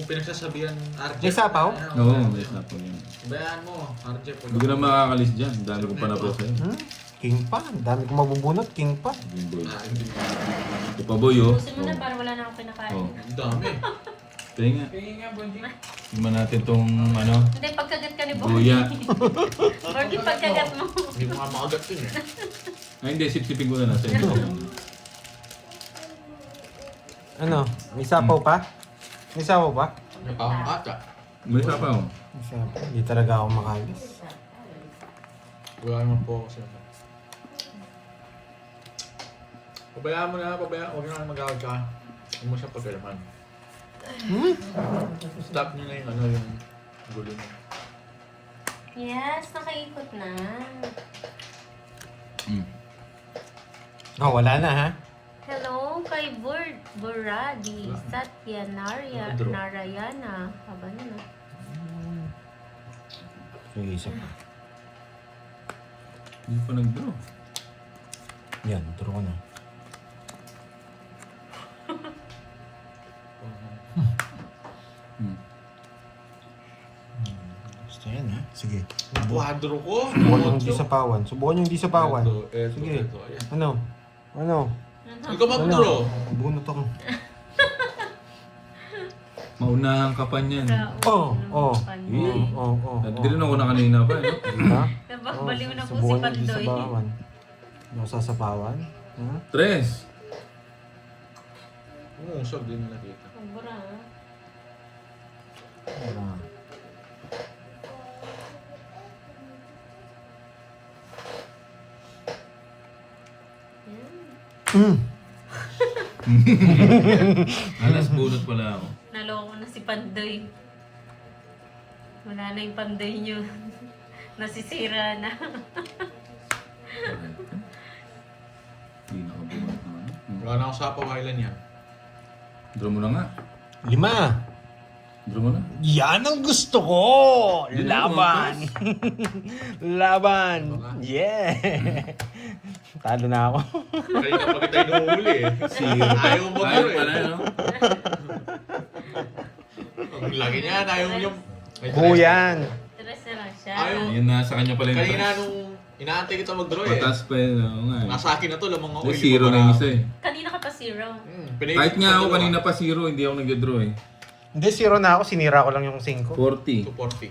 mong pinagsasabihan, RJ. May sapaw? Oo, may sapaw yan. Bayaan mo, RJ. Hindi ko na makakalis dyan. Ang dami ko pa na po sa'yo. King pa. Ang dami ko mabubunot. King pa. Yung boy. Hindi. Ito pa boy, oh. Gusto mo na para wala na akong pinakain. Oh. Ang dami. Kaya nga. Tingnan natin tong ano. Hindi, pagkagat ka ni Boy. Buya. Borgi, pagkagat mo. Hindi mo nga makagat yun eh. Ay hindi, sip-sipin ko na nasa inyo. Ano? May sapaw pa? May sapaw pa? Ata. May sapaw. May sapaw. Hindi talaga ako makalis. Wala naman po ako sa'yo. Pabayaan mo na, pabayaan. Huwag na mag-awag ka. Huwag mo siya pag-alaman. Stop nyo na yung ano, yung gulo niya. Yes, nakaikot na. Oh, wala na ha? Hello kay Buradi, Satya Draw. Narayana. Haba na. Sige, isa pa. Hindi pa nag-draw. Yan, draw ko na. Gusto yan ha? Sige. Quadro ko. Subukan yung di sapawan. Subukan yung di sapawan. Eto, Sige. eto. Ayan. Ano? Ano? Huwag ka mag-draw. Bunot ako. Maunahan ka pa niyan. Oh, oh. Eh. Oh, oh, oh. Nag-draw na ako na kanina pa, no? Ha? Nababaliw na po si Subukan yung di Pandoy. sapawan. Ano sasapawan? Ha? Tres. Umusog din na nakita. Sobra. Wala. Alas bunot pala ako. Naloko na si Pandoy. Wala na yung Pandoy nyo. Nasisira na. Hindi nakabunot naman. Wala na ako sa pawilan yan. Draw mo na nga. 5. Draw mo na. Yan ang gusto ko! Yun Laban! Laban! Yeah! Talo na ako. Kanina pa kita inuhuli eh. Ayaw mo Ayaw to pala, eh. no? Ang laki niya, ayaw mo yung... Buyan! Tres na lang siya. Ayaw. Yun na, sa kanya pala yung Kanina tres. nung inaantay kita mag-draw eh. Patas pa yun, oo nga. Nasa akin na to, lamang ako. May zero na yung isa eh. Kanina ka pa zero. Kahit nga ako kanina pa zero, hindi ako nag-draw eh. Hindi, 0 na ako. Sinira ko lang yung 5. 40. 240.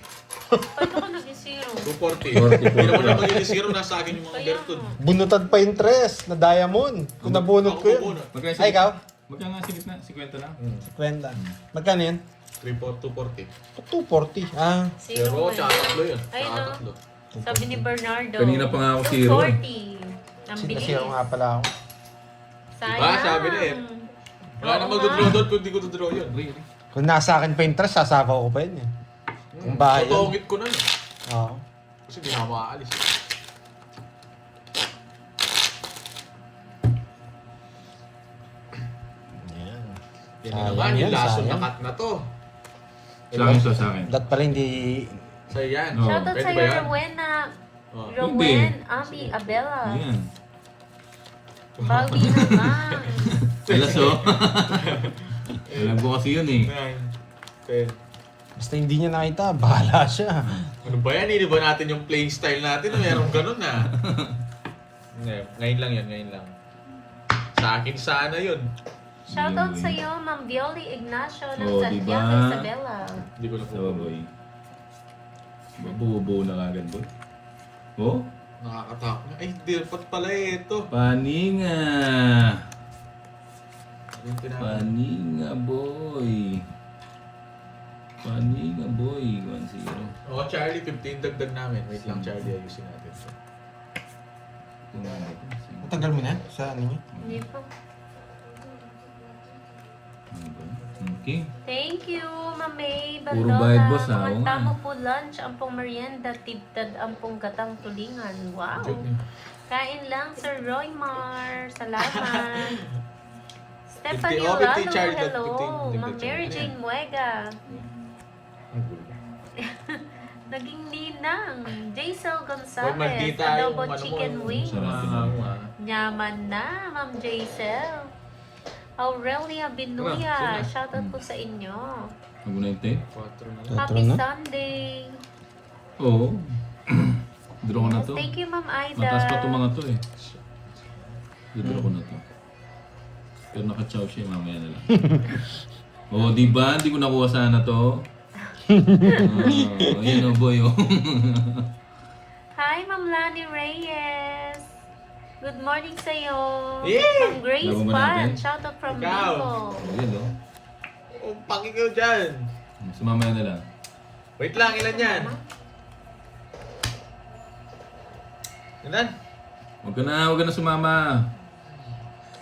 Paano ka naging zero? 240. 40. Hindi naman na magiging zero, nasa akin yung mga Kaya Bertun. nga. Bunutad pa yung 3 na diamond. Kung nabunot ko yun. Ako Magkano Ay, ikaw? Magkano nga sigit na? 50 lang? Kwenta. Magkano yan? 240. 240. Ah. Zero Pero man. tsaka tatlo yun. Ay, Tsaka no. tatlo. Sabi ni Bernardo. Kanina pa nga ako zero. 240. Ang bilis. Sinasira nga pala ako. Sayang. Diba? Sabi na eh. Wala na Oo mag-draw nga. doon kung hindi ko to-draw yun. Kung nasa akin pa yung 3, sasapaw ko pa yun eh. Kung bahay yun. Totongit ko na eh. Oo. Kasi di na ako makaalis. Yan. Yan na Sayang naman, yung yan, lason na sayang. cut na to. Sa akin to, sa akin. Dat pala hindi... Sa'yo yan. Oo. Shoutout Pwede sa'yo, ba yan? Rowena. Oh. Rowen, Ami, Abella. Ayan. Bobby naman. Alas oh. Alam ko kasi yun eh. 9, 10. Basta hindi niya nakita, bahala siya. Ano ba yan? Hindi ba natin yung playing style natin? Meron ganun na. Ngayon lang yan, ngayon lang. Sa akin sana yun. Shoutout sa'yo, Ma'am Violi Ignacio ng Oh, Santiago diba? Isabela. Hindi ko na Diba boy? Buo-buo na kagad boy. Oh? Nakakatakot na. Ay, dapat pala eh, ito. Paninga! Yung tinapos. Paninga boy! Paninga boy! 1-0. Oo, Charlie, 15 dagdag namin. Wait lang, Charlie, ayusin natin. Matagal mo na sa ano niya? Hindi po. Okay. Thank you, Ma'am May Puro Baldoga. bayad, boss, ah. Oo Mga nga. tamo po lunch, ampong merienda, tibtad, ampong gatang tulingan. Wow! Kain lang, Sir Roy Mar. Salamat. Stephanie Oh, 50 Lalo, Charlie, hello. 15 Ma'am Mary dagdag. Jane Muega. Naging ninang. Jaisel Huwag Gonzalez. maldita yung Adobo ano mo, chicken yung wings. sarap. mga- Nyaman na, Ma'am Jaisel. Aurelia Binuya, Sino? shoutout po sa inyo. Ako na yung 10? 4 na lang. Tatlo Happy na? Sunday. Oo. Draw ko na Yes, to. thank you, Ma'am Aida. Mataas pa itong mga to eh. Draw ko na to. Pero naka-chow siya, mamaya na lang. Oo, di ba? Hindi ko nakuha sana to. Ayan o, boy. Oh. Hi, Ma'am Lani Reyes. Good morning sa'yo. Yeah! From Grace Laban ba Pan. natin? Shoutout from Ikaw. Bicol. Ayan o. Oh, pakikaw dyan. Sumamaya na lang. Wait lang, ilan yan? Ilan? Huwag ka na sumama.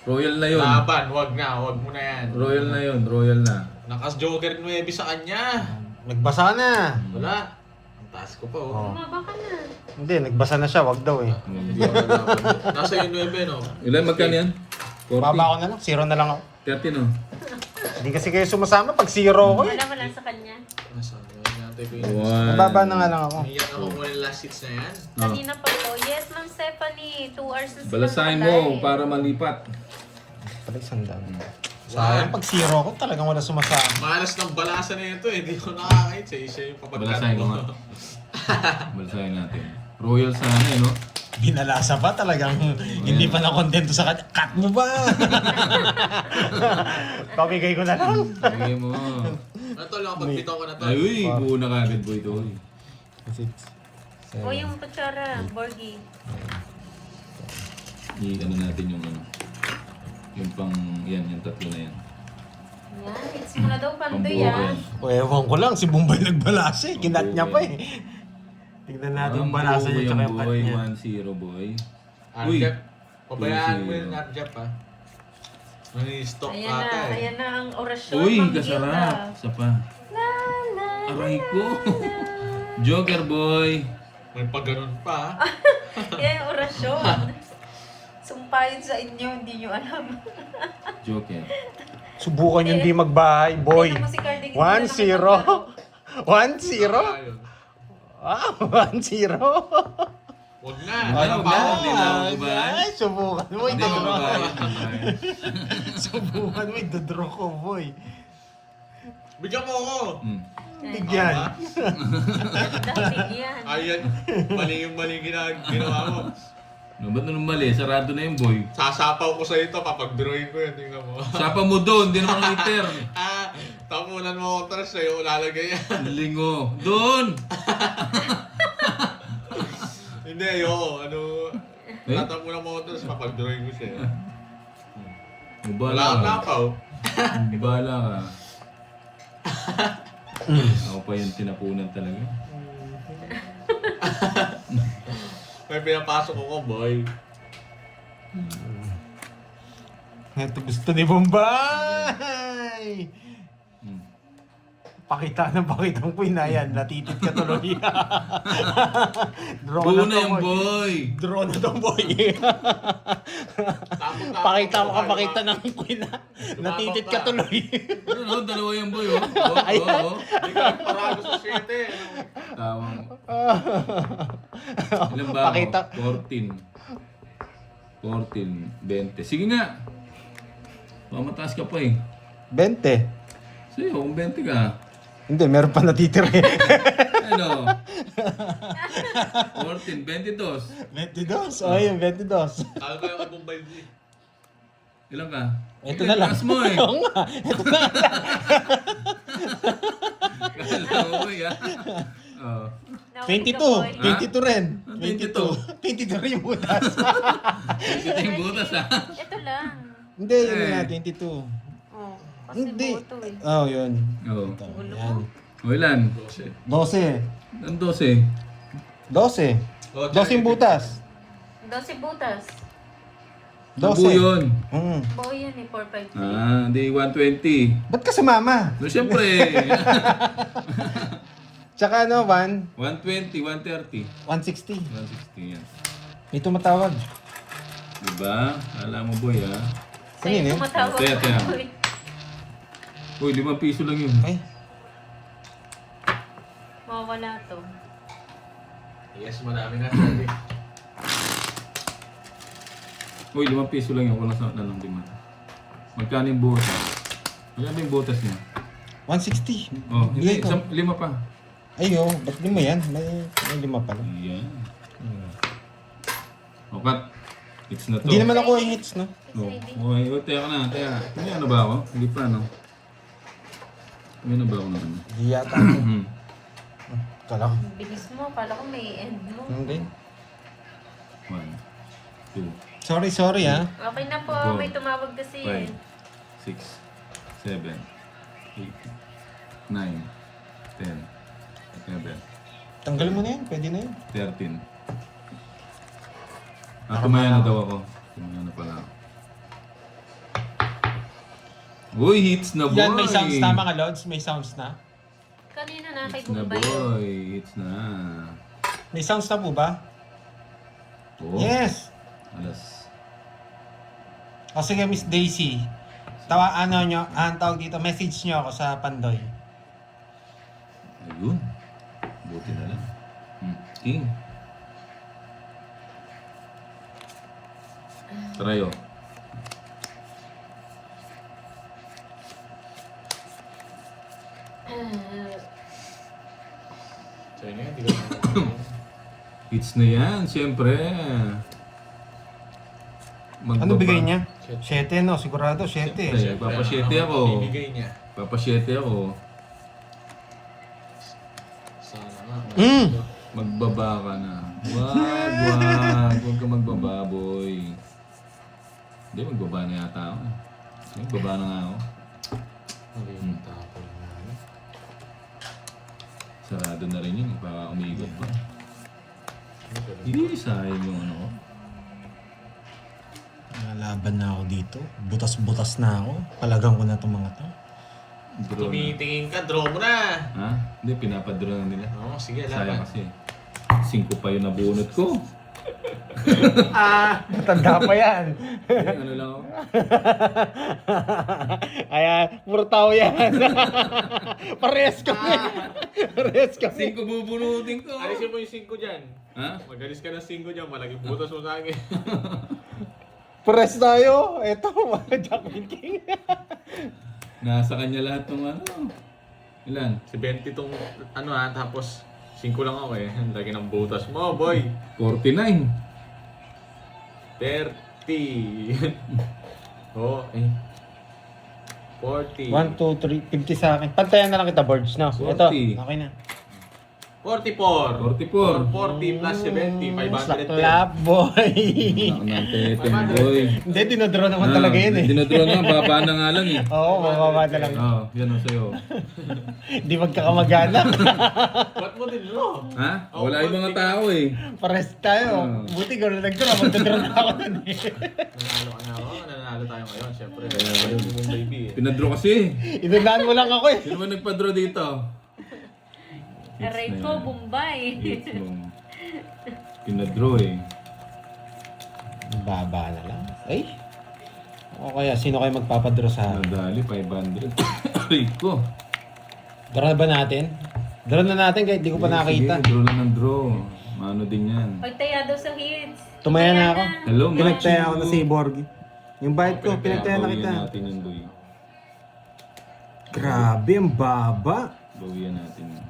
Royal na yun. Laban, wag mo na yan. Royal na yun, royal na. Nakas-joker 9 sa kanya. Nagbasa na. Wala. Ang taas ko pa, oh. Oh. Bumaba ka na. Hindi, nagbasa na siya. Wag daw eh. Hindi ako nalaban. Nasa yung 9, no? Ilan magkano yan? 40? Baba ko na lang. Zero na lang ako. 30 no? Hindi kasi kayo sumasama pag zero ko eh. Wala sa kanya. Nasa natin ko yun. Nababa na nga lang ako. Iyan ako muna yung last hits na yan. Kanina pa po. Yes, Ma'am Stephanie. 2 hours na silang Balasahin patay. mo para malipat. Pala isang dami. Sayang pag zero ko talagang wala sumasama. Malas ng balasa na ito eh. Hindi ko nakakait sa isa yung Balasahin papagkat ko nga. Balasahin natin. Royal sana eh, no? Binalasa pa talagang hindi pa na kontento sa kanya. Cut mo ba? Pamigay ko na lang. Sige mo. Ito lang, pagbitaw ko na to. Ay, uy, buo na kagad boy to. Uy. 6, O yung kutsara, Borgie. I-ano natin yung ano. Yung pang, yan, yung tatlo na yan. Yan, hits mo na daw panto Pambuo yan. yan. O ewan ko lang, si Bombay nagbalasa eh. Kinat niya pa eh. Tignan natin yung balasa niya tsaka yung cut boy, niya. 1-0 boy. Uy. Arjep. Pabayaan mo 2-0. yung Arjep, ha? Nani-stop Ayan na, ata eh. ayan na ang orasyon. Uy, Ma'am kasarap. Gilda. Isa pa. La, la, Aray ko. Joker boy. May pag-ganun pa, ha? Yan yung orasyon. Sumpahin sa inyo, hindi nyo alam. Joker. Subukan yung di magbahay, boy. Tingnan mo si Cardi, hindi 1-0. na nakipaglaro. 1-0? Ah, 1-0. Huwag na. Ano ba? Hindi na ako Ah, ba? ay, subukan mo. Hindi ako Idodro. mabayad. Subukan mo. Idodro ko, boy. Bigyan mo ako. Bigyan. Dahil yan. Ayan. Mali yung ginawa mo. No, ba't nung mali? Sarado na yung boy. Sasapaw ko sa ito, papag-drawing ko yun. Tingnan mo. Sapa mo doon, hindi naman liter. Tapunan mo ako tres sa'yo, lalagay yan. Lingo. Doon! Hindi, ayoko. Eh? Tatapunan mo ako tres, papag-drawing ko siya. Mubala Wala kang ka. napaw. Mubala ka. Ako pa yung tinapunan talaga. May pinapasok ko, boy. Ito gusto ni Bombay. Pakita ng pakitang po na yan. Natitit ka tuloy. Draw Buo na na to, yung boy. boy. Draw na to, boy. Pakita mo ka, pakita ng queen na. Natitit ka tuloy. Ano no? Dalawa yung boy, oh. Oo. Hindi ka parado sa 7. Tawang. Ilan ba Pakita. ako? 14. 20. Sige nga. Mamataas ka pa eh. 20. Sa'yo, kung 20 ka. Hindi, meron pa natitira eh. Ano? 14, 22. 22. Oh, yun, 22. Kala ko yung Bombay Blue. Ilan ka? Ito na lang. Taas mo eh. Oo nga. Ito na lang. Kala mo boy ah. Oh. Nahuli ka, boy. 22 rin. 22. 22 rin yung butas. Ito yung butas ah. Ito lang. Hindi, yun Eh. na, 22. Oh, kasi Hindi. boto eh. Oh, yun. Oo. Ito, Ulo yan. O ilan? 12. 12. Ang 12. 12. 12 yung butas. 12 butas. Buo 12. yun. Buo yan eh, 453. Ah, di 120. Ba't ka sumama? No, syempre. Tsaka ano, 120, 130. 160. 160 yan. May tumatawag. Diba? Alam mo boy ah. Kanina eh. Sa'yo tumatawag Kaya, ka, kaya. boy. Uy, 5 piso lang yun. Ay, Mawawala to. Yes, marami na sabi. Uy, 5 piso lang yun. Walang sa ng 5. Magkano yung butas? Magkano yung butas niya? 160. Oh, hindi. Bigay ko. 5 pa. Ayo, ba't 5 yan? May 5 pala. Yan. Okay. Hits na to. Hindi naman ako yung hits, no? Oh, okay. Oh, teka na. Teka. May ano ba ako? Hindi pa, no? May ano ba ako na ano? Hindi yata. Kala ko. Bilis mo, kala ko may end mo. Hindi. 1, 2, Sorry ha. Okay na po, Four, may tumawag kasi. 5, 6, 7, 8, 9, 10, 11, Tanggalin mo na yan. Pwede na yan. 13. Tumaya na daw ako. Tumaya na pala ako. Uy, hits na boy! Yan, may sounds na mga lods. May sounds na. Kanina na kay Hits na Bombay. boy! Hits na. May sounds na po ba? Oh, Yes! alas. O sige, Miss Daisy. Ang tawag dito, message nyo ako sa Pandoy. Ayun. Buti na lang. King. Tarayo. Sa'yo na yan, di ko Hits na yan, siyempre. Ano bigay niya? Shit. 7 no? Sigurado 7. Siyempre. Papasyete ako. Ibigay niya. Papasyete ako. Sana nga. Magbaba ka na. Wag. Huwag ka magbaba, boy. Hindi, magbaba na yata ako. Magbaba na nga ako. Mali yung tapon na. Sarado na rin yun. Baka umigot pa. Hindi, sayang yung ano ko. Nalaban na ako dito. Butas-butas na ako. Palagang ko na itong mga to. Draw na. Tumitingin ka, draw mo na! Ha? Hindi, pinapadraw na nila. Oo, sige, Sayang laban. kasi. 5 pa yung nabunot ko. Matanda pa yan. Eh, ano lang ako. Ayan, puro tao yan. Parehas kami. Parehas kami. 5 bubunutin ko. Alisin mo yung 5 dyan. Ha? Magalis ka ng 5 dyan, malaging butas mo sa akin. Parehas tayo. Ito, Jacqueline King. Nasa kanya lahat ng ano. Ilan? Si 20 tong ano ha, tapos 5 lang ako eh. Lagi ng butas mo, boy. 49. 30. Oo, eh. 40. 1, 2, 3, 50 sa akin. Pantayan na lang kita, Birds, no? 40. Ito, okay na. 44. 44. 40 plus 70, 500 Saklap, boy. Ako ng teten, boy. Hindi, dinodraw naman talaga yun eh. Dinodro na, baba na nga lang eh. Oo, mababa na lang. Oo, yan ang sa'yo. Di magkakamag-anak. Ba't mo din, no? Ha? Wala yung mga tao eh. Pares tayo. Buti ko na nagdraw. Magdadraw na ako nun eh. Nanalo ka na ako, nanalo tayo ngayon, syempre. Ayaw mo mong baby eh. Pinadro kasi. Inunaan mo lang ako eh. Sino ba nagpadro dito? Aray na ko, yan. Bombay. Hits mo. Pinadro eh. Baba na lang. Ay. O kaya, sino kayo magpapadraw sa akin? Nadali, 500. Aray ko. Draw na ba natin? Draw na natin kahit di ko pa nakita. Sige, draw lang ng draw. Mano din yan. Pagtaya daw sa hits. Tumaya na ako. Hello, Pinagtaya Machi. ako na si Borgi. Yung bayad ko, pinagtaya na Bawian kita. natin yung boy. Grabe, ang baba. Bawian natin yun.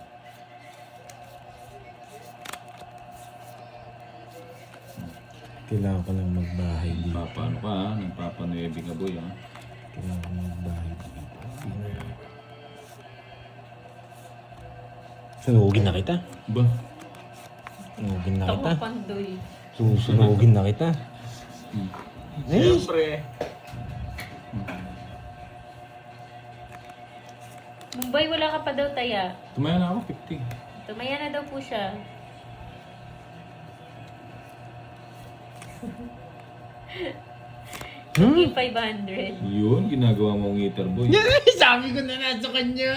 Kailangan ko lang magbahay dito. Papaano ka ha? Nagpapanuebi ka boy ha? Kailangan ko magbahay dito. Sunugin na kita. Ba? Sunugin na kita. Tama Pandoy. Susunugin na kita. Ay, Siyempre. Bombay, wala ka pa daw taya. Tumaya na ako, 50. Tumaya na daw po siya. Yung 500. Yun, ginagawa mong eater boy. sabi ko na nasa kanya.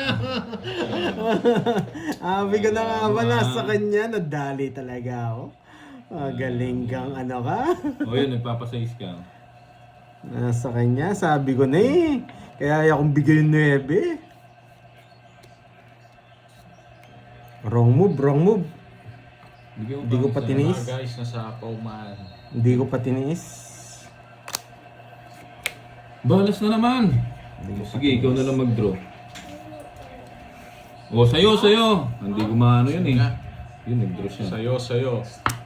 Sabi ko na nga ba nasa kanya. Nadali talaga ako. Magaling kang ano ka. O yun, nagpapasize ka. Nasa kanya. Sabi ko na eh. Kaya ayaw kong bigay yung 9. Wrong move, wrong move. Hindi ko pa tinis. Mga guys, nasa Pauman. Hindi ko pa tiniis. Balas na naman. Sige, ikaw na lang mag-draw. O, sa'yo. Hindi ko maano yun eh. Yun, nag-draw siya. Sa'yo.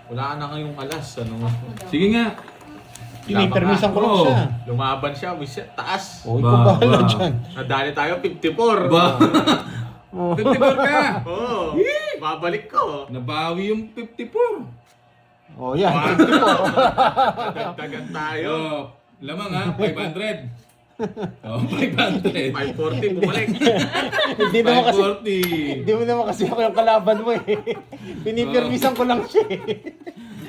Wala ka na kayong alas. Ano? Sige nga. Pinipermisan ko lang Oo. siya. Lumaban siya. Wiset, taas. O, ikaw bahala dyan. Nadali tayo 54. Ba? 54 ka! Oo. Babalik ko. Nabawi yung 54. O, yan. Dagdagan tayo. Oh, lamang ha, 500. Oh, 500. 540 bumalik. Hindi naman kasi, 540. hindi mo naman kasi ako yung kalaban mo eh. Pinipermisan ko lang siya eh.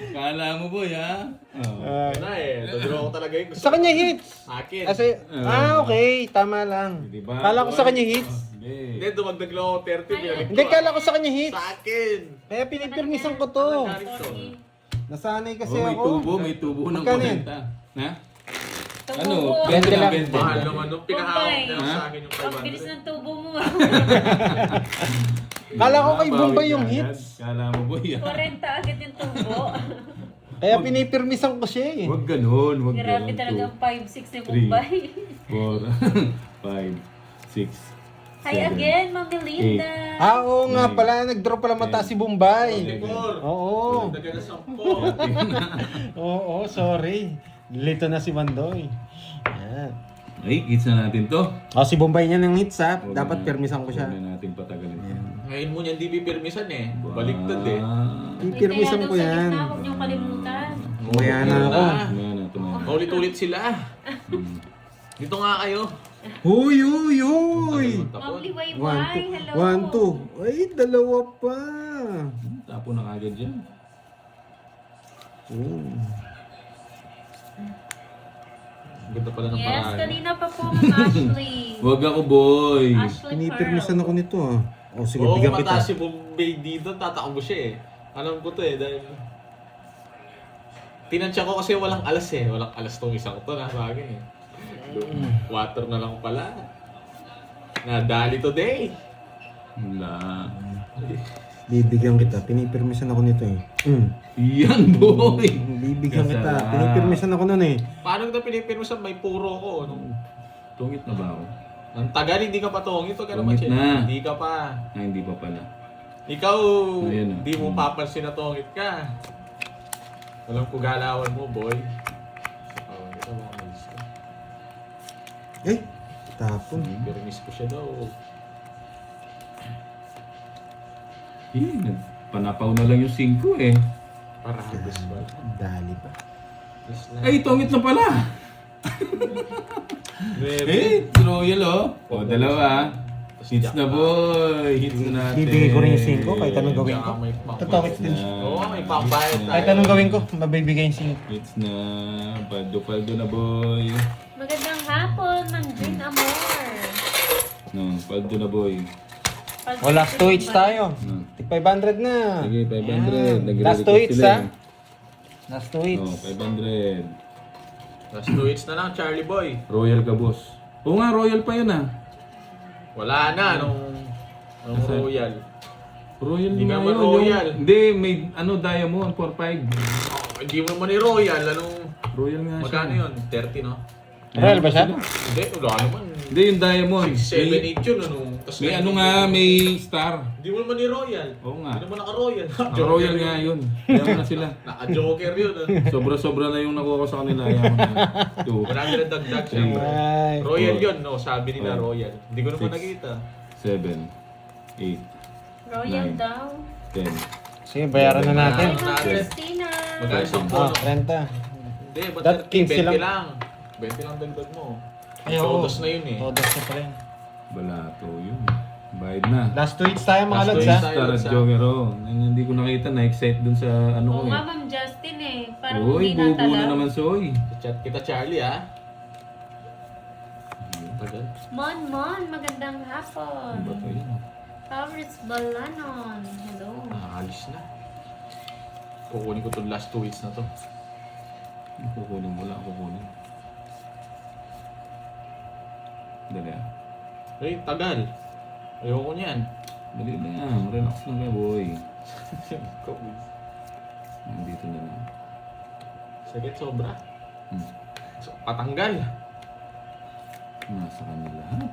Kala mo boy ha? Oh. Wala eh. Dodraw ko talaga yung gusto. Sa kanya hits. Akin. Kasi, okay, tama lang. Diba? Kala ko sa kanya hits. Hindi, dumagdag lang ako 30. Binalik ko. Hindi, kala ko sa kanya hits. Sa akin. Kaya pinipermisan ko to. Ano Nasanay kasi Oh, ako. may tubo ng Magkano yan? 40. Ha? Tubo Ano? mo. 20 lang, 20. Mahal naman nung pinahawak Bombay. nila Ha? sa akin yung Ang bilis 500. ng tubo mo. Kala ko kay Bawi Bombay ka yung agad. hits. Kala mo boy ha? 40 agad yung tubo. Kaya pinipirmisan ko siya eh. Huwag ganun, huwag Grabe ganun. talaga ang 5'6 ni Three. Bombay. 4, 5, 6. Hi again, Ma'am Melinda. Ah, oo nga pala. Nag-draw pala mata si Bombay. 54. Oo. Dagdagan na 10. Oo, sorry. Lito na si Mandoy. Yan. Ay, hits na natin to. O, si Bombay niya ng hits ha. Huwag Dapat na- permisan ko siya. Huwag na natin patagalin. Ngayon mo niyan di pipirmisan eh. Baliktad eh. Pipirmisan ko yan. Huwag niyong kalimutan. Umaya na ako. Tumana. Ulit-ulit sila. Dito nga kayo. Huy, huy, huy. Ma'am Liwayway, 1, 2. hello. 1, 2. Ay, dalawa pa. Tapo na kagad dyan. Ganda pala ng Yes, paraan. kanina pa po, Ma'am Ashley. Huwag ako boy. Ashley Pinipirmisan Pearl. ako nito ah. O, sige, Oo, bigyan kung kita. mataas si Bombay dito, tatakbo siya eh. Alam ko to eh, dahil... Tinansya ko kasi walang alas eh. Walang alas tong isang to na sa akin eh. Water na lang pala. Nadali today. Wala. Bibigyan kita. Pinipirmisan ako nito eh. Yan boy. Bibigyan kita. Kasarap. Pinipirmisan ako nun eh. Paano kita pinipirmisan? May puro ko. Nung... Tungit na ba ako? Ang tagal, hindi ka pa tongit. Huwag ka naman Tungit siya. na. Hindi ka pa. Ah, hindi pa pala. Ikaw, Ayan, hindi mo papansin na tongit ka. Walang kugalawan mo, boy. Ito mga malis ko. Eh, tapon. Permis ko siya daw. Panapaw na lang yung 5 eh. Para habis ba? Dali pa. Yes na. Ay, tungit na pala. Eh, royal oh. O, dalawa. Hits na boy. Hits na natin. Bibigay ko rin yung 5 kahit anong gawin ko. May pang- Totoo, hits din siya. Oo, may pambayad tayo. Kahit anong gawin ko, mabibigay yung 5. Hits na. Paldo na boy. Magandang hapon, Ma'am Jane Amor. No, paldo na boy. O, last 2 hits tayo. No. Tig 500 na. Sige, 500. Yan. Nagre-request Last 2 hits sila ha. eh. Last 2 hits. Oh, 500. Last 2 hits na lang, Charlie Boy. Royal ka, boss. Oo nga, royal pa yun ah. Wala na nung Nasaan? Royal. Royal Hindi nga naman yun, royal. yung- Hindi, may ano, diamond, 4-5. Oh, hindi mo naman ni Royal. Anong... Royal nga siya. Magkano yun? 30, no? Royal ba siya? Hindi, wala naman. Hindi, yung diamond. 6, 7, May, 8 yun, ano? Tas may ano nga, may star. Hindi mo naman ni Royal. Oo nga. Hindi naman naka-Royal. Royal nga yun. Ayaw mo na sila. Naka-Joker yun. Sobra-sobra na yung nakuha ko sa kanila. Ayaw mo na. Two, Marami na dagdag siya. Ay. Royal yun, no? Sabi nila Oh. Royal. Hindi ko naman Six. nakita. 7, 8, Royal Nine. daw. 10. Sige, bayaran na natin. Hi, Ma'am Christina. Magkano isang Ah, bono? 30. Hindi, ba't That 30? 15 20 lang. lang. 20 lang dagdag mo. Ay, oo. Todos na yun eh. Todos na pa rin. Balato yun. Bayad na. Last 2 hits tayo mga Last lods two ha. hits. Star at Jokero. Hindi ko nakita. Na-excite dun sa ano ko Oo nga, eh. Ma'am Justin eh. Parang Uy, hindi bubu na natala. naman soy. Chat kita, Charlie, ha? Tagal. Mon, magandang Ano ba hapon. to yun? Powers Balanon. Hello. Alis na. Kukunin ko itong last 2 hits na to. Kukunin mo lang. Kukunin. Dali ah. Ay, tagal. Ayoko niyan. Dali na yan. Relax na kayo boy. Nandito na lang. Sakit sobra. Hmm. So, patanggal. Nasa kanya lahat.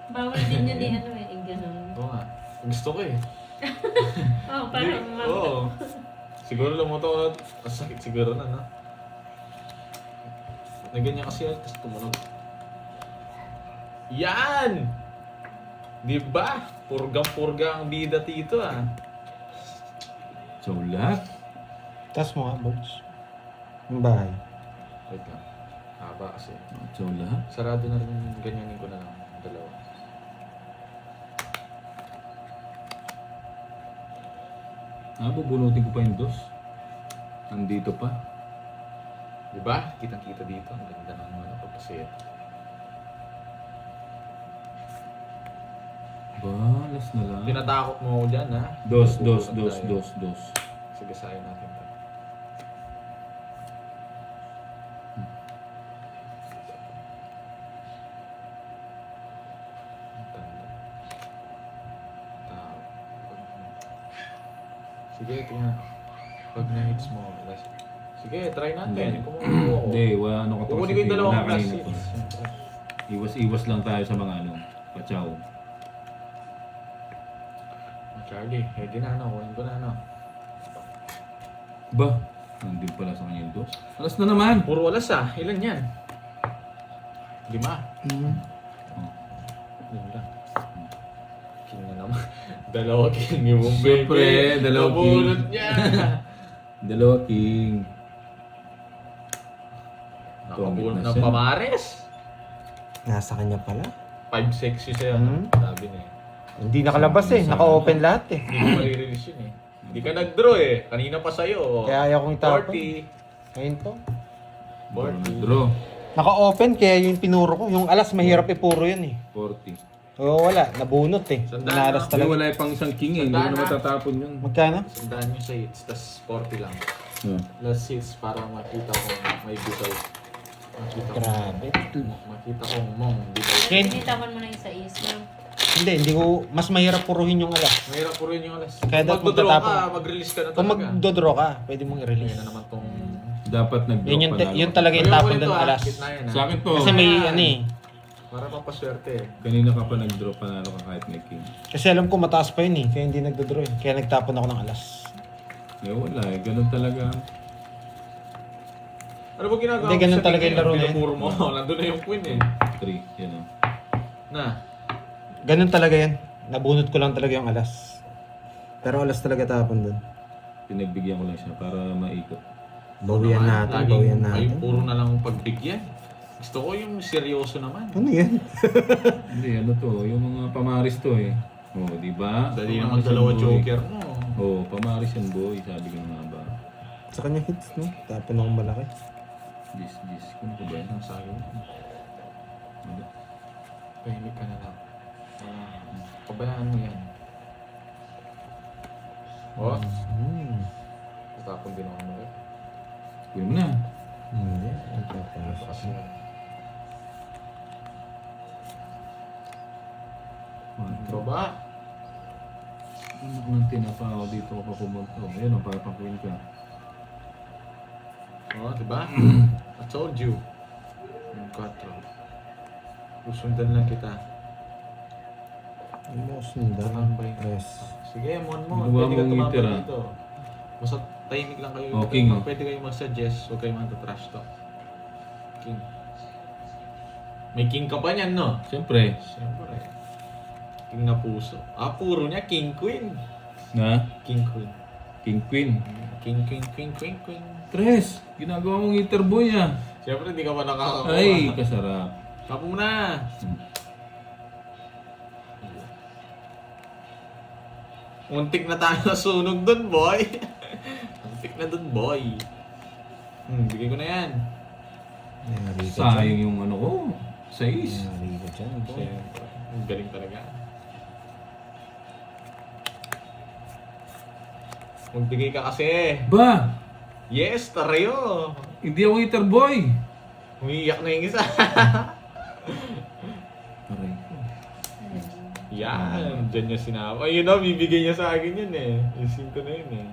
Bawal din yun eh, ano eh, ganun. Oo nga. Gusto ko eh. Oh, parang Oo. Siguro lumoto ko. Ang sakit siguro na, no? Na ganyan kasi yan, tapos tumunog. Yan! Diba? Purgang-purga ang bida tito ah. So, lahat. Tas mo nga, Borge. Yung bahay. Wait lang. Haba kasi. So, lahat. Sarado na rin, ganyanin ko na lang. Dalawa. Bubunutin ko pa yung dos. Nandito pa. Diba? Kitang-kita dito. Ang ganda ng ano pagkasit. Balas na lang. Tinatakot mo ako dyan, ha? Dos. Pupunta tayo. Dos. Sige, sayo natin to. Ang ganda. Tao. Sige, tingnan. Pag na-hits mo, last. Sige, try natin. Kumuha ko. Hindi, wala ano ka Kukunin ko yung dalawang Wala plus kanina pa. hits. Iwas lang tayo sa mga ano. Pachaw. Charlie, ready na ano? Kunin ko na ano? Ba? Nandun pala sa kanya yung dos. Alas na naman! Puro alas ah. Ilan yan? 5. Yun lang. King na naman. Dalawa king yung baby. Siyempre, dalawa king. Nabulot niya. Dalawa king. Nakabulot na ng siya. pamares. Nasa kanya pala. 5 sexy siya. Sabi niya. Hindi nakalabas eh. Naka-open lahat eh. Hindi ko mai-release yun eh. Hindi ka nag-draw eh. Kanina pa sa'yo. Kaya ayaw kong itapon. 40. Ngayon to. 40. Draw. Naka-open kaya yung pinuro ko. Yung alas mahirap ipuro yun eh. 40. Oo, wala. Nabunot eh. Sandaan Nalas na. Hindi, talaga. wala yung pang isang king eh. Hindi ko na matatapon yun. Magkano? Sandaan nyo sa hits. Tas 40 lang. Yeah. Last hits para makita ko may bitaw. Makita ko. Grabe. Makita kong mong bitaw. Ken? Tinitawan mo na yung sa is mo. Hindi ko. Mas mahirap puruhin yung alas. Mahirap po rin yung alas. Kaya Kung dapat magdodraw magtatapon. ka, mag-release ka na Kung talaga. magdodraw ka, pwede mong Ayan i-release. na naman tong... Dapat nag-draw Yun, panalo. yun talaga yung Ayaw ko tapon nito, doon ah. alas. Gitna yan, ah. Sa akin to. Kasi may ano eh. Para pampaswerte eh. Kanina ka pa nag-draw panalo ka kahit may king. Kasi alam ko mataas pa yun eh. Kaya hindi nagdodraw eh. Kaya nagtapon ako ng alas. Eh wala eh. Ganun talaga. Ano ba ginagawa Hindi, mo ganun sa talaga tingin? yung laro na yun. Pinamuro mo. Nandun na yung queen eh. 3. Yan o. Na. Ganun talaga yan. Nabunot ko lang talaga yung alas. Pero alas talaga tapon doon. Pinagbigyan ko lang siya para maikot. Bawian Naman, natin, laging bawian Ay, natin. puro na lang pagbigyan. Gusto ko yung seryoso naman. Ano yan? Hindi, ano to. Yung mga pamaris to eh. Oh, di ba? Dali Pamaris naman yan, dalawa boy. joker mo. Oh, pamaris yan boy. Sabi ko nga ba. Sa kanya hits, no? Tapon akong malaki. Gis. Kung ko ba yan? Ang sayo. Ano? Pahimik ka na lang. Pabayaan mo yan. Oh, tapon din ako mo. Kuya mo na. Hindi. Ang tapos. Kasi baba. Ano nang tinapa ako dito ako pa pumunta. Oh, ayun, ang papakuin ka. Oh, diba? I told you. Yung 4. Susundan lang kita. Ano mo sundan? Tambay. Press. Sige, mon mo. Ginawa Pwede ka mong tumambay ngiter, ah. dito. Basta tahimik lang kayo. Oh, king, oh. Pwede kayo mag-suggest. Huwag kayo mag-trash talk. King. May king ka pa niyan, no? Siyempre. Siyempre. King na puso. Ah, puro niya. King, queen. Na? King, queen. King Queen. King, queen, queen, queen, queen. Tres! Ginagawa mong eater boy ah. Siyempre, di ka pa nakakakuha. Ay, kasarap. Kapo mo na. Muntik na tayo nasunog dun, boy. Muntik na dun, boy. Bigay ko na yan. Nari ka dyan. Sayang yung ano ko. 6. Nari ka dyan, boy. Siyempre. Ang galing talaga. Magbigay ka kasi. Ba? Yes, tarayo. Hindi ako eater boy. Umiiyak na yung isa. Aray ko. Yan. Diyan niya sinama. Ayun na, bibigay niya sa akin yun eh. Yung 5 na yun eh.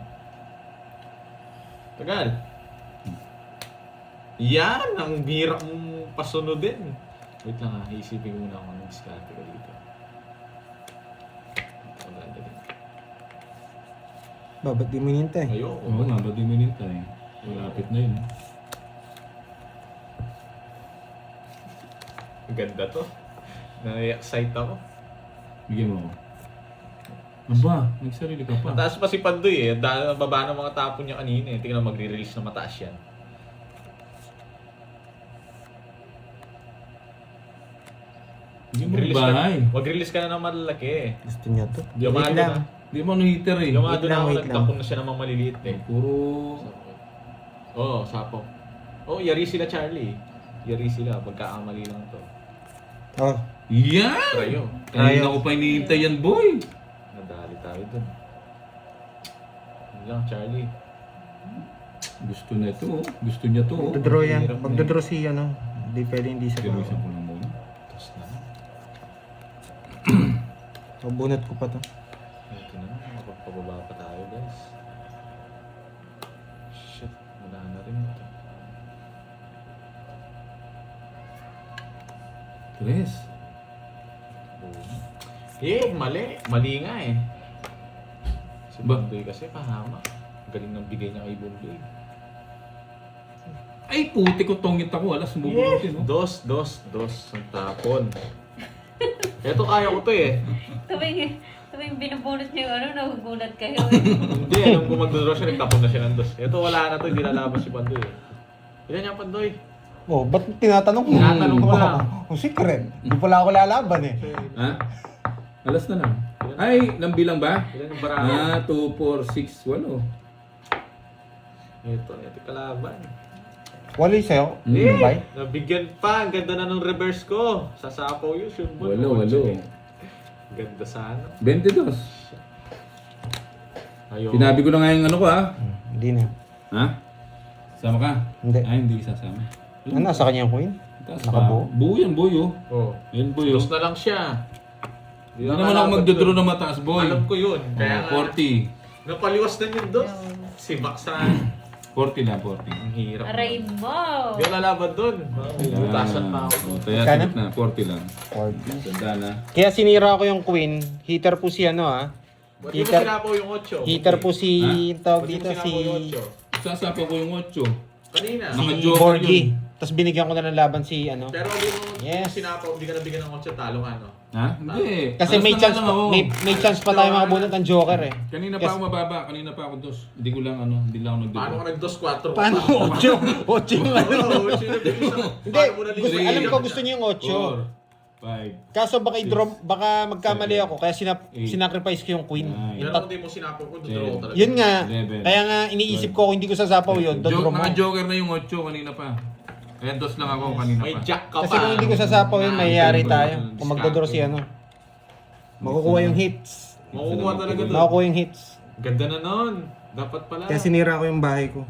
Tagal. Yan, ang hirap mong pasunodin. Wait lang ha, iisipin ko muna kung anong diskarte ko dito. Ito ko dadalhin. Ba, ba't di mo hinintay? Ayoko. Oo nga, ba't di mo nintay? Malapit na yun. Ang ganda to. Na-excite ako. Bigyan mo ako. Aba, nagsarili ka pa. Mataas pa si Pandoy eh. Dahil ang baba ng mga tapon niya kanina eh. Tingnan magre-release na mataas yan. Hindi mo Mag-release bahay. Mag-release ka na ng malalaki eh. Gusto niya to. Yamado Wait lang. na. Hindi mo ano heater eh. Yamado Wait na lang, ako. wait lang. Nagtapon na siya ng mga maliliit eh. Puro... Oo, sapong. Oo, yari sila Charlie. Yari sila. Pagkakamali lang to. Oh, Yan! Trayo. Kanina ko pa hinihintay yan, boy. Nadali tayo dun. Yun lang, Charlie. Gusto na ito, oh. Gusto niya to, oh. magdodraw yan. Hirap na Magdodraw si ano. Hindi pwede hindi sa Pero bawah. isang ko lang muna. Tapos na. Oh, bunot ko pa to. Ito na. Makapababa pa tayo, guys. Shit. Wala na rin ito. Tres. Eh, mali. Mali nga eh. Si Ba? Bondoy kasi pahama. Galing ng bigay niya kay Bondoy. Ay, puti ko tongit ako. Alas, sumubunutin, oh. Dos. Ang tapon. Ito kaya ko to eh. Tuwing binubunot niyo yung ano, nagugulat kayo eh. Hindi, alam ko magdodraw siya, nagtapon na siya ng dos. Ito wala na to, hindi lalabas si Pandoy eh. Ilan yung Pandoy? Oh, ba't tinatanong mo? Tinatanong ko lang. Oh, secret. Hindi pala ako lalaban eh. Ha? Alas na lang. Ay, nang bilang ba? Ilan yung barako? 2, 4, 6, 8. Ito kalaban. Wala yung sa'yo? Eh, Bay? Nabigyan pa, ang ganda na ng reverse ko. Sasapaw yun, sure mo. 8. Ganda sana. 22. Ayoko. Sinabi ko na nga yung ano ko, ha? Hindi na. Ha? Sama ka? Hindi. Ay, hindi sasama. Ano, nasa kanya yung queen? Taas Nakabuo? pa. Buo yan, boy, oh. Oh. Yan, boy, oh. Dos na lang siya. Hindi naman ako magdodraw ng mataas, boy. Alam ko yun. Kaya nga, 40. napaliwas na yung dos. Si Baksan. 40 lang, 40. Ang hirap. Aray mo! Hindi ako lalaban doon. Butasan pa ako. Oh, kaya Kano? sagot na, 40 lang. 40. Tanda na. Kaya sinira ko yung queen. Heater po si ano ah. Ba't di mo Heater- sinapaw yung 8? Heater po si tawag Ba't di mo dito sinapaw si yung 8? Sasapa ko yung 8. Kanina. Mga si joker Borgie. yun. Tapos binigyan ko na ng laban si ano. Pero hindi mo Yes. sinapaw, hindi ka nabigyan ng 8, talo ka, no? Ha? Hindi. Kasi Alas may na chance lang pa, ako. may chance pa tayo makabunot ng Joker eh. Kanina pa Yes. ako mababa, kanina pa ako dos. Hindi ko lang ano, hindi lang ako Paano ka nagdodraw. nag-2-4? Paano 8? 8 yung ano? Oo, sino bisa? Hindi, alam ko gusto niyo yung 4, 5, 8. Kaso baka baka magkamali ako kaya sinacrifice ko yung queen. 9. Yan ako hindi mo sinapaw ko, dodraw ko talaga. Yun nga. 11. Kaya nga iniisip ko kung hindi ko sasapaw yun, dodraw mo. Naka-joker na yung 8 kanina pa. Kaya dos lang ako kanina May pa. jack ka pa. Kasi kung hindi ko sasapaw yun, mayayari tayo. Kung Discount. magdodraw si ano. Makukuha yung hits. Makukuha talaga doon. Makukuha yung hits. Ganda na nun. Dapat pala. Kaya sinira ko yung bahay ko.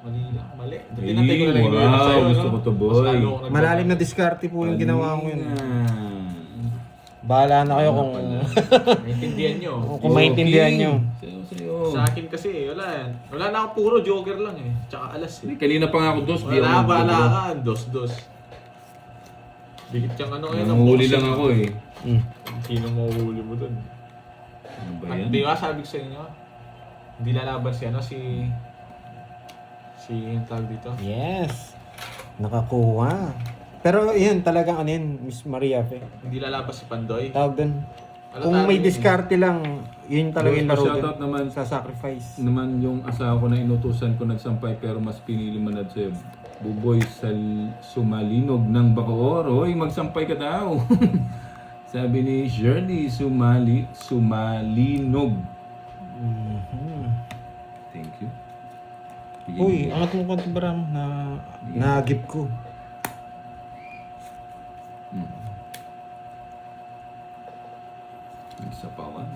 Mali lang, mali. Ay, Tinatay ko na lang yung wow, sa'yo, no? gusto ko to, boy. Mas lalo ako nagbabago. Malalim na diskarte po yung ginawa ko yun. Kanina. Bahala na kayo kung Maintindihan nyo. kung maintindihan nyo. Sa'yo. Sa akin kasi, wala yan. Wala na ako puro joker lang eh. Tsaka alas eh. Kanina pa nga ako dos. di Wala, ako bahala nagdodraw. ka. Dos. Dikit kang ano ngayon. Nanguhuli lang ako eh. Sino mahuhuli mo dun? Ano ba At yan? di ba sabi ko sa inyo, hindi lalaban si ano, si yung tawag dito. Yes. Nakakuha. Pero yun talagang ano yun, Miss Maria Fe. Hindi lalabas si Pandoy. Tawag dun. Ano Kung tawag may yun? diskarte lang, yun talaga yung laro Shoutout dun. naman Sa sacrifice. naman yung asawa ko na inutusan ko nagsampay pero mas pinili manad sa'yo. Buboy sa Sumalinog ng Bacoor. Hoy, magsampay ka daw. Sabi ni Shirley Sumalinog. Thank you. Uy, angat mo konti Bram na nagip ko. Nagsapawan.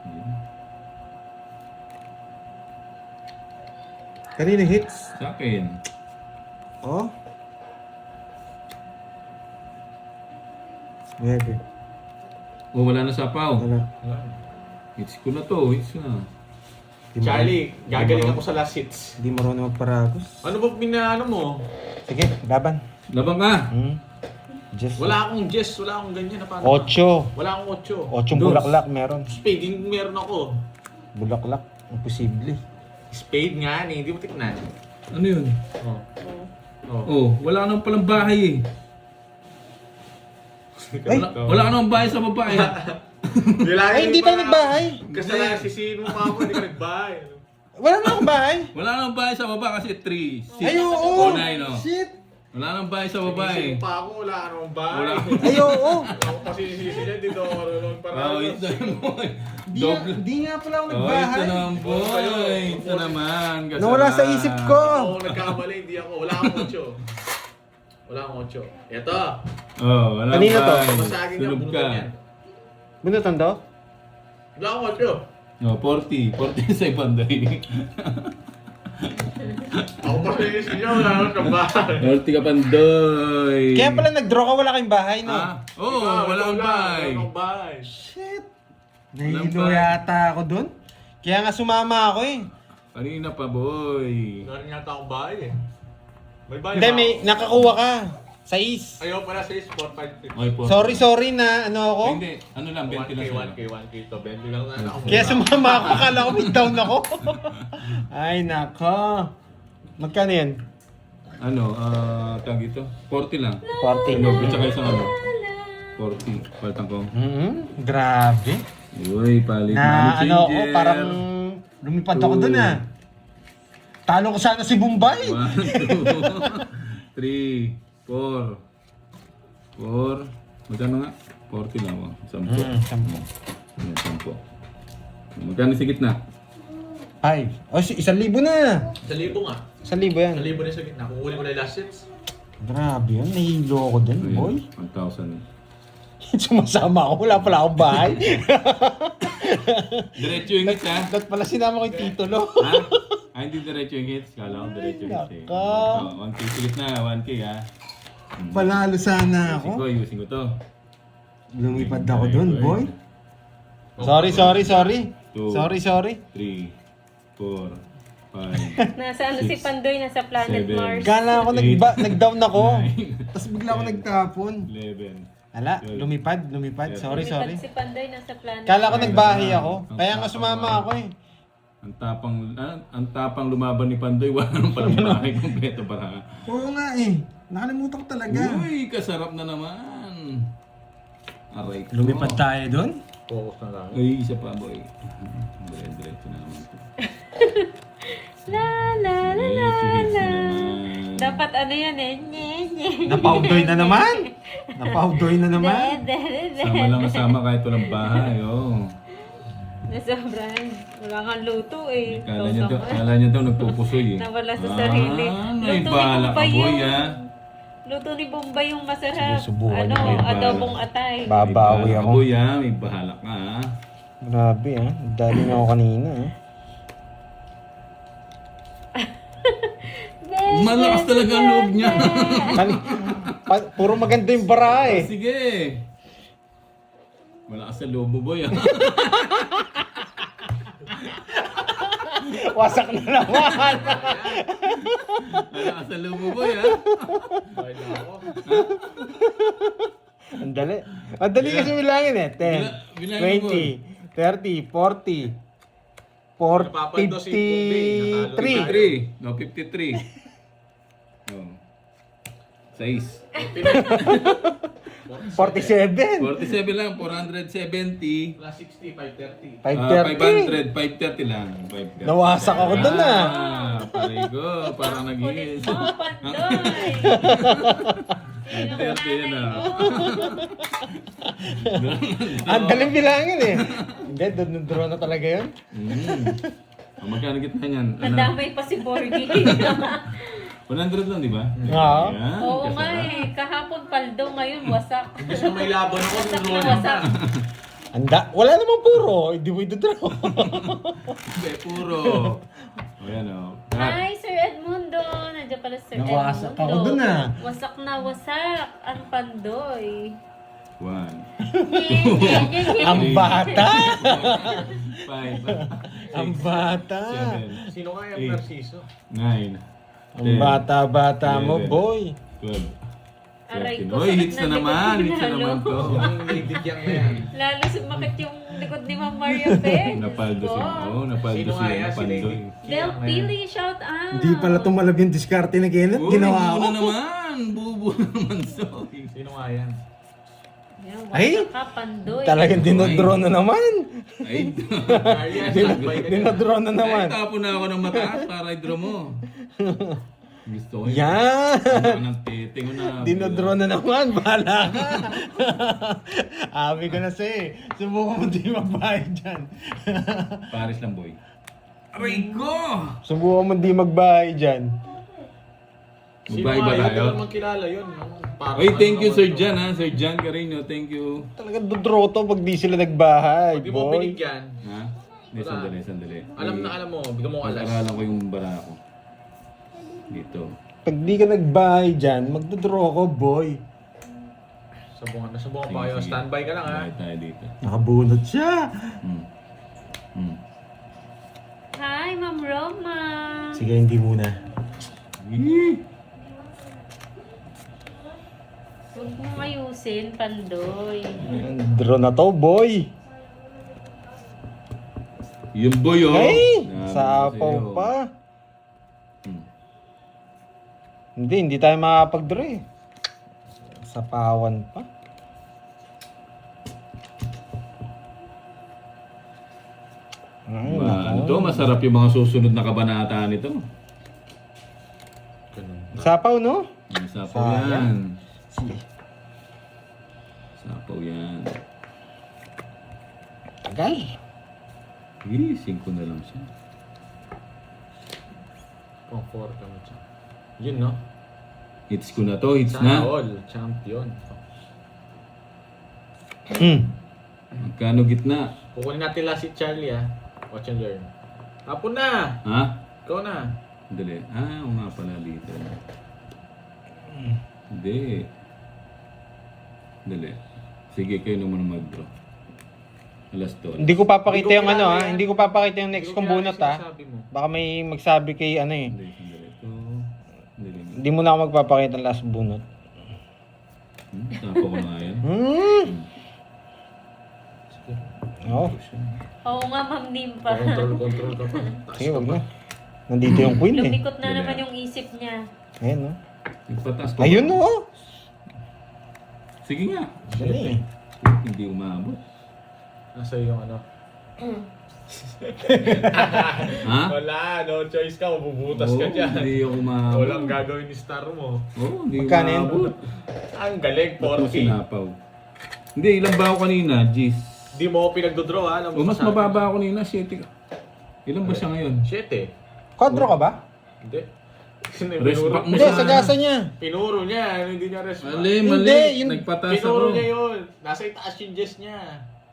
Yun. Kanina hits. Sa akin. Oh. 9. Oh, wala na sapaw. Wala. Hits ko na to. Hits na. Di mo- Charlie, gagaling di ako sa last hits. Hindi marunong magparagos. Ano ba pinaano mo? Sige, laban. Labang ka. Jess. Wala akong Jess, wala akong ganyan na paano. 8. Wala akong 8. 8 bulaklak meron. Spade, yung meron ako. Bulaklak. Imposible. Spade nga, hindi mo tiknan. Ano yun? Oh. Oh. Oh, wala ka naman palang bahay eh. Ay! Wala ka naman bahay sa babae. Ay, hindi tayo nagbahay. Kasalanan si Sino mo ako, hindi ka nagbahay. Wala na akong bahay. Wala ka naman bahay sa baba kasi 3, 6, Ay, oo. 9, no? Shit. Wala naman bahay sa Sino babae. pa ako, wala ka namang bahay. Wala. Ay, oo. Ako kasi sisi niya, dito ako rin para. Oh, ito naman boy. Di nga pala ako Oh, nagbahay. ito naman boy. Ito naman. Kasalanan. Nawala sa isip ko. Ako nagkamali, hindi ako. Wala akong 8. Wala akong 8. Ito. Oh, wala Kanina to? bahay. Masagin niya, Sunog bunutan ka. yan. Bunutan daw? Wala akong 8. No, 40. 40 sa Panday. Ako pa sa niya, wala akong kabahay. 40 ka Pandoy. Kaya pala nag-draw ka, wala kayong bahay, no? Ah? Oo, wala akong bahay. Wala akong bahay. Shit. Walang Nahilo bahay. yata ako dun. Kaya nga sumama ako eh. Kanina pa boy. Wala rin yata akong bahay eh. May bahay Hindi, ba may ako? nakakuha ka. 6. Ayaw pala sa 4, 5, 6. Okay, 40. Sorry na ano ako. Hindi, ano lang, 20 lang 1K, sa'yo. 1K, 1K to. 20 lang na ako. Kaya sumama ako, kala ko may down ako. Ay, nako. Magkano yan? Ano, tag ito? 40 lang. 40. Ano, at saka isang ano? 40. Paltang ko. Grabe. Uy, palit Na money ano ako, changer. parang lumipad ako dun ah. Talo ko sana si Bombay. 1, 2, 3, 4. 4. Magkano nga? 40 lang oh. 10. 10. Ayan, 10. Magkano sa gitna? 5. O, 1,000 na. 1,000 nga. 1,000 yan. 1,000 din sa gitna. Kukunin ko na yung last sets. Grabe yun, nahilo ako dun, Ayan, boy. 1,000. Sumasama ako, wala pala akong bahay. Diretso yung hits ha? Dapat pala sinama ko yung titulo. Ha? Ah, hindi diretso yung hits. Kala ko diretso yung hits eh. Nako. 1K sa gitna, 1K ha? Panalo sana Ayusin ko, ako. ayusin ko to. Lumipad ako dun, boy. Sorry. Sorry. 2, Sorry. 3, 4, 5, Nasa ano si Pandoy, nasa planet 7. Mars. Kala ko nag-down ako. 9, Tapos bigla ako nagtapon. 11. Ala, lumipad. Sorry. Lumipad si Pandoy, nasa planet Kala ko Mars. nagbahay ako. Kaya nga sumama ako eh. Ang tapang lumaban ni Pandoy, wala nang palang bahay kompleto para. Oo nga eh. Nakalimutan ko talaga. Uy, kasarap na naman. Aray ko. Lumipad tayo dun? Focus na lang. Uy, isa pa boy. Diretso na naman to. La la la la Diretso hits na la. naman. Dapat ano yan eh. Nye, nye. Napaudoy na naman. Napaudoy na naman. Sama lang kasama kahit walang bahay. Oh. Nasobrahan. Wala kang luto eh. Kala niya to nagpupusoy eh. Nawala sa sarili. May Luto ni bala ka Bombay boy yun. ha. Luto ni Bombay yung masarap. Sige, subukan Ano, niyo yun. adobong atay. Babawi May bala ka, ako. boy ha. May bahala ka ha. Grabe ah. Dali na ako kanina ah. Malakas talaga ang loob niya. Puro maganda yung bara eh. Sige. Malakas ang loob mo boy ha. Wasak na naman. Malakas ang loob mo boy ha. Bahay na ako. Ang dali. Ang dali kasi bilangin eh. 10, Bilangin mo, 20, 30, 40, 53. 53. No, 53. Oh. 6. 47. 47 lang, 470. Plus 60, 530. 530. 530 lang. 530. Nawasak ako dun ah. Parigo, parang nag-iis. Oh, Pandoy! 530 yan ah. Ang daling bilangin eh. Hindi, doon na talaga yun. Magkano gitna niyan? Nadamay pa si Borgie. 100 lang, di ba? Oo. Yan, Oo nga kasarap. eh. Kahapon paldo, ngayon wasak. Gusto may laban ako, Wasak na nunod wasak. Wala namang puro. Hindi mo ito draw. Hindi, puro. O yan o. Hi, Sir Edmundo! Nandiyan pala si Sir Nawasak Edmundo. ako dun, ah. Wasak na wasak ang Pandoy. 1, Ang bata. 5, Ang bata. 7, Sino kaya Eight. ang Narciso? 9, Ang bata-bata mo, 11, boy. 12, Aray ko, Hoy, sakit hits na ng naman. likod Hits na lalo. naman to. Yung lady yang na yan. Lalo sumakit yung likod ni Ma'am Maria Pez. Napaldo siya. Oo, napaldo Sino nga siya. yan? Si Napaldo. Lady Del Yang na yan. Pili, shout out. Hindi pala tumalab yung diskarte ni Kenneth. Oh, Ginawa bubo ko. na naman. Bubo na naman, Soy. Sino nga yan? Yan, Ay! wala ka, Pandoy. Talagang dinodraw na naman. Ay, Arian, standby ka dyan. Dinodraw na naman. ay, tapo na ako ng mataas para i-draw mo. Gusto ko yun. Yan! Ano ng tete ko na. Dinodraw na naman. Bahala ka. Abi ko na sa'yo. Subukan mo di magbayad dyan. Paris lang, boy. Aray ko! Subukan mo di magbayad dyan. Sino Magbahay ba nga yun? tayo? Hindi naman kilala yun. Parang Oy, thank ano you, naman Sir to. Jan, ha? Sir Jan Carino, thank you. Talagang dodraw to pag di sila nagbahay, Pag di mo boy. binigyan, Ha? Hindi, Wala. sandali. alam na alam mo, bigyan mo alas. Pag-aralan ko yung bara ko. Dito. Pag di ka nagbahay dyan, magdodraw ko, boy. Sabungan na sabungan Sige, pa kayo. sige. Standby ka lang ha. Bakit tayo dito? Nakabunot siya. Hmm. Hmm. Hi, Ma'am Roma. Sige, hindi muna. Yee! Huwag mong ayusin, Pandoy. Draw na to, boy. Yung boy, oh! Ay! Nabi ko Sapaw sa'yo. pa. Hmm. Hindi tayo makapag-draw eh. Sapawan pa. Ay, Ano nako. to? Masarap yung mga susunod na kabanata nito. Ganun. Sapaw, no? May sapaw Sayang. yan. Sige. Sapaw yan. Tagal. Eh, 5 na lang siya. Pang 4 kami dyan. Yun no? Hits ko na to, hits Sana na. all. Champion. Magkano gitna? Kukunin natin last si Charlie ha. Watch and learn. Hapon na! Ha? Ikaw na. Dali. Ah, oo nga pala dito. Hindi. Dali. Sige, kayo naman mag-draw. Alas 2. Hindi ko papakita Hindi ko yung ano kilala ha. yan. Hindi ko papakita yung next Hindi ko kong kilala bunot yung ha. sinasabi mo. Baka may magsabi kay ano eh. Hindi, sandali. Ito. Dali. Hindi mo na ako magpapakita ng last bunot. Tapo ko na nga yan. Sige. Oo. Oo nga, Ma'am Nimpa. Control ka pa. Taas Sige, ka wag pa. na. Nandito yung queen eh. Lumikot na naman yung isip niya. Ayan no. Nagpataas pa. Ayun no. Sige nga. Dali eh. Hindi umabot. Nasa yung ano. Ha? Wala, no choice ka. Mabubutas ka Oo, dyan. Hindi ako umabot. Walang gagawin ni star mo. Oo, hindi Magkano yun? umabot. Ang galing, Ba't mo 40. sinapaw? Hindi, ilang ba ako kanina? Jeez. Di mo ako pinagdodraw ha. Alam mo O, mas pa sa akin. mababa ako kanina. 7. Ilan ba siya ngayon? 7. Quadro ka ba? Hindi. Respect mo Hindi, sana. sagasa niya. Pinuro niya, hindi niya respect. Mali, Hindi, mali. yun- Nagpataas Pinuro ako. niya yun. Nasa itaas yung Jess niya.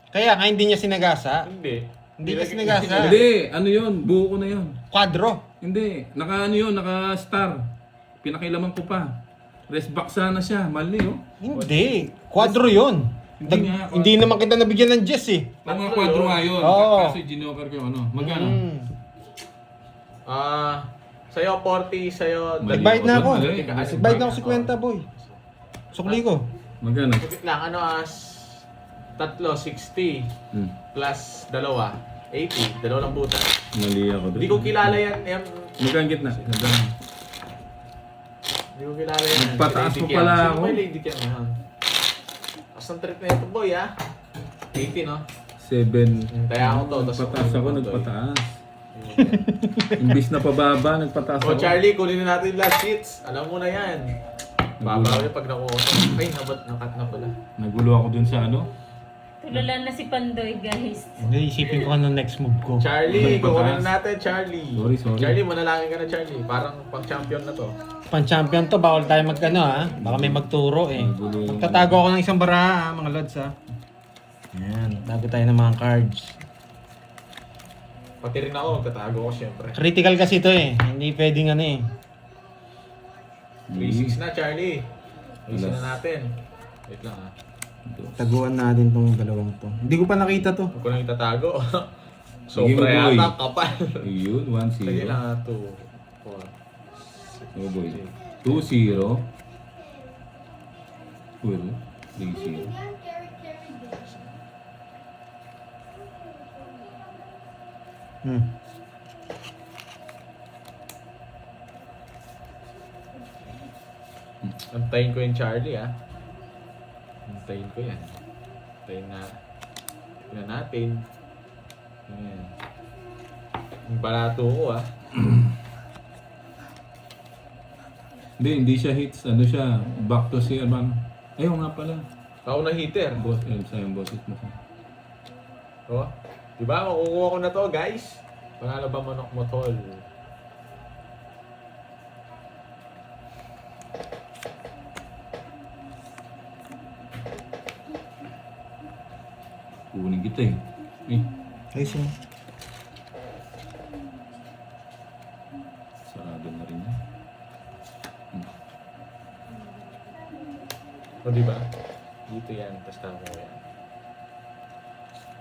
Kaya nga hindi niya sinagasa. Hindi. Hindi ka lagi- sinagasa. Hindi, ano yun? Buo ko na yun. Quadro. Hindi, naka ano yun, naka star. Pinakilaman ko pa. Rest back sana siya, mali oh. Hindi. Quadro yun. Hindi nga, Hindi naman kita nabigyan ng Jess eh. Ang mga kwadro nga yun. Oo. Kasi ginoker ko yung ano. Magkano? Sa'yo 40, sa'yo... Mali. Nagbayad na ako. Mali. Nagbayad na ako 50 boy. Sukli ko. Magkano? Kapit lang, ano tatlo, 60. Hmm. Plus dalawa, 80. Dalawang butas. Mali ako doon. Hindi ko kilala yan. Magkano gitna? Magkano? Hindi ko kilala yan. Nagpataas Si pa Lady Kian. pala Sino ako. ba yung Lady Kian ngayon? Taas ng trip na ito boy ha. 80 no? 7. Kaya ako to. Nagpataas ako, nagpataas. Imbis na pababa, nagpataas O ako. Charlie, kunin na natin yung last sheets. Alam mo na yan. Babaw yun pag nakuha. Ay, nakat na pala. Nagulo ako dun sa ano. Tulala na si Pandoy, guys. Hindi, isipin ko ano next move ko. Charlie, Nagpataas. kukunin na natin, Charlie. Sorry. Charlie, manalangin ka na, Charlie. Parang pang-champion na to. Pan-champion to, bawal tayo magkano ha. Baka may magturo eh. Magtatago ako ng isang baraha ha, mga lods ha. Ayan, tago tayo ng mga cards. Pati rin ako, magtatago ko syempre. Critical kasi to eh. Hindi pwedeng ano eh. 3-6 na, Charlie. Ayusin Alas. na natin. Wait lang ha. Taguan natin tong dalawang to. Hindi ko pa nakita to. Huwag ko lang itatago. Sige mo, Sobra boy. yata, kapal. Ayun, 1-0. Sige lang ha, 2, 4. Oh boy. 2-0. 12. 3-0. Hmm. Antayin ko yung Charlie, ah. Antayin ko yan. Antayin na. Tignan natin. Ayan. Yung barato ko, ah. Hindi siya hits. Ano siya? Back to si Arman. Ayun nga pala. Ako na hitter. Boss, sayang bosses mo ko. Oh. Diba? Makukuha ko na to, guys. Panalo ba manok mo, tol? Kukunin kita eh. Eh, Ayos mo. sarado na rin yan. O, diba? Dito yan. Tapos tama ko yan.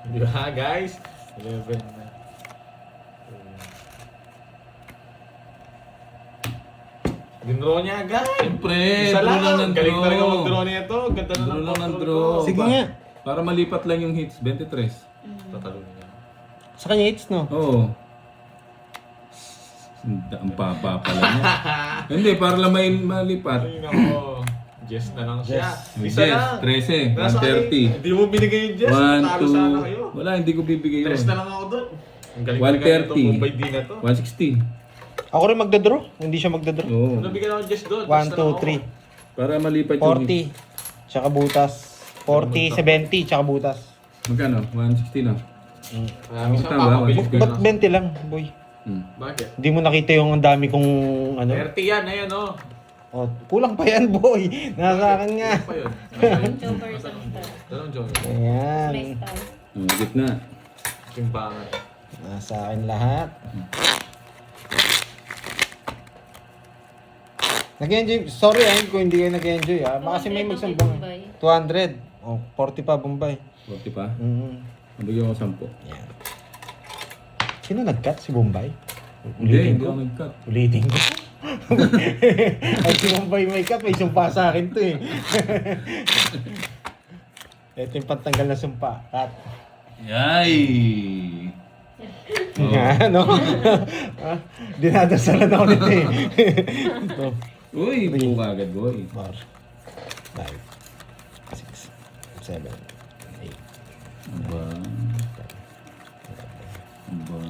Diba, guys? 11 na. Dinraw niya agad. Siyempre, Isa draw lang. lang ng Galing draw. talaga mag-draw niya to. Ganda na Draw lang ng control draw. ko. Sige nga. Para malipat lang yung hits, 23. Tatalunin niya. Sa kanya hits, no? Oo. Ang papa pala niya. Hindi, para lang may malipat. Ay, nako. Jess na lang siya. May Isa Jess, lang. 13, Nasa 130. Hindi mo binigay yung Jess. 1, Talo sana kayo. 2, wala, hindi ko bibigay yun. 3 na lang ako doon. Ang galing talaga nito. 130. Mumbai din na to. 160. Ako rin magdadraw. Hindi siya magdadraw. Oo. Nabigyan ako ng Jess doon. 1, 2, 3. Para malipat yung hits. 40. Tsaka butas. 40, 70, tsaka butas. Magkano? 160 na. Marami sa Tama, papabilis ko Ba't na. 20 lang, boy? Bakit? Hindi mo nakita yung ang dami kong ano? 30 yan. Ayan o. Oh, kulang pa yan, boy. Nasa akin nga. Pa yun. Joker sa Dalawang joker. Ayan. Lifestyle. Gitna. Simbangan. Nasa akin lahat. Nag-enjoy. Sorry kung hindi kayo nag-enjoy Baka kasi may 200 magsambang. Bombay. 200. Oh, 40 pa Bombay. 40 pa. Mm-hmm. Nabigyan ko 10. Yan. Sino nag-cut? Si Bombay? Hindi ako nag-cut. Ulitin ko. Ay, si Bombay may cut. May sumpa sa akin to eh. Ito yung pantanggal na sumpa. Cut. Yay! Ano? Dinadasalan ako nito eh. Ito. Uy, buo ka agad, boy. 4, 5, 6, 7, 8. Aba. Aba.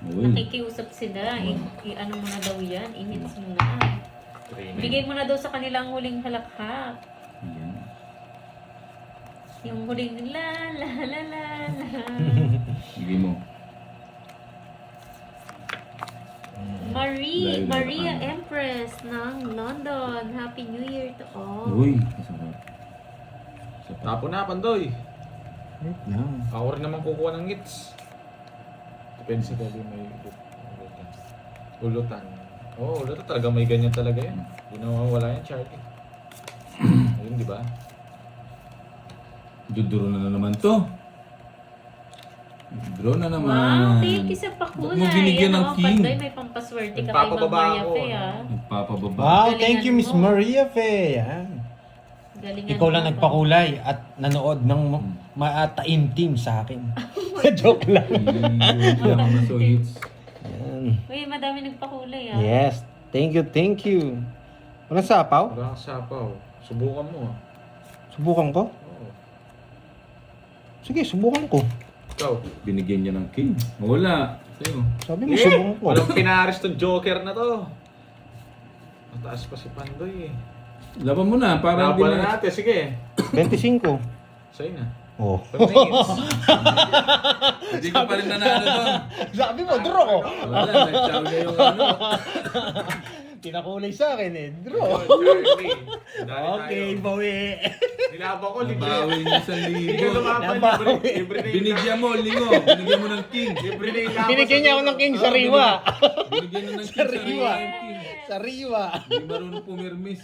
Uy. Nakikiusap sila. I-ano mo na daw yan. I-hits mo na. Bigay mo na daw sa kanilang huling halakhak. Ayan. Yung huling la la la la la. Bigay mo. Maria Empress ng London. Happy New Year to all. Uy, masarap. Sarap. Tapo na, Pandoy. Wait lang. Ako rin naman kukuha ng hits. Depende sa gabi may ulutan. Ulutan. Oo, ulutan talaga. May ganyan talaga yan. Hindi na mawawala yan, Charlie. Ayun, di ba? Duduro na naman to. Draw na naman. Wow, thank you sa pakulay. Ba't mo binigyan ng king? Pandoy, may pampaswerte ka kay Ma'am Nagpapababa Maria ako. Fe, ah. Nagpapababa. Wow, thank Galingan you Miss mo. Maria Fe. Yan. Galingan Ikaw lang mo, nagpakulay at nanood ng mataimtim sa akin. Joke lang. Hindi ako na so hits. Yan. Uy, madami nagpakulay, ah. Yes. Thank you. Walang sapaw? Wala kang sapaw. Subukan mo. Ah. Subukan ko? Oo. Sige, subukan ko. Ikaw. Binigyan niya ng king. Wala. Sa'yo. Sabi mo, subukan ko. Walang pinaris tong joker na to. Mataas pa si Pandoy eh. Laban mo na. Para hindi Laban na. natin. Sige. 25. Sa'yo na. Oh. Pero may hits. Hindi ka pa rin nanalo doon. Sabi mo, draw. Wala. Nag-chow na yung ano. Pinakulay sa akin eh. Draw. Charlie. Okay, bawi. Nilaban ko. Libre. Nabawi niya sa Hindi ka libo. lumaban. Nabawi. Libre na yung Binigyan mo, lingo. Binigyan mo ng king. Libre na yung laban Binigyan sa niya ako dulo. ng king sa Riwa. Binigyan mo ng king Sa Riwa. king. Sa Riwa. Hindi marunong pumirmis.